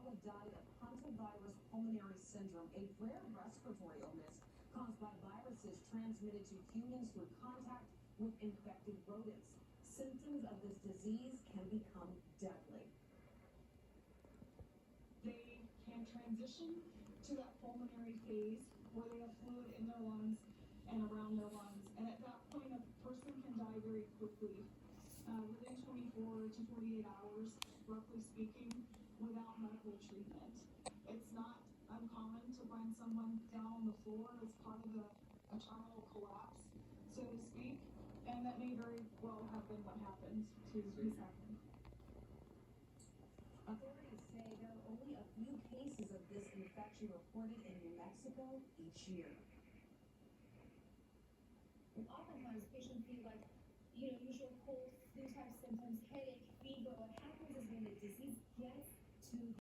Mexico died of hantavirus pulmonary syndrome, a rare respiratory illness caused by viruses transmitted to humans through contact with infected rodents. Symptoms of this disease can become deadly. They can transition to that pulmonary phase where they have fluid in their lungs and around their lungs. And at that point, a person can die very quickly, within 24 to 48 hours, roughly speaking, without medical treatment. It's not uncommon to find someone down on the floor as part of a terminal collapse, so to speak, and that may very well have been what happened to this happening. Authorities say there are only a few cases of this infection reported in New Mexico each year. Oftentimes patients feel like, usual cold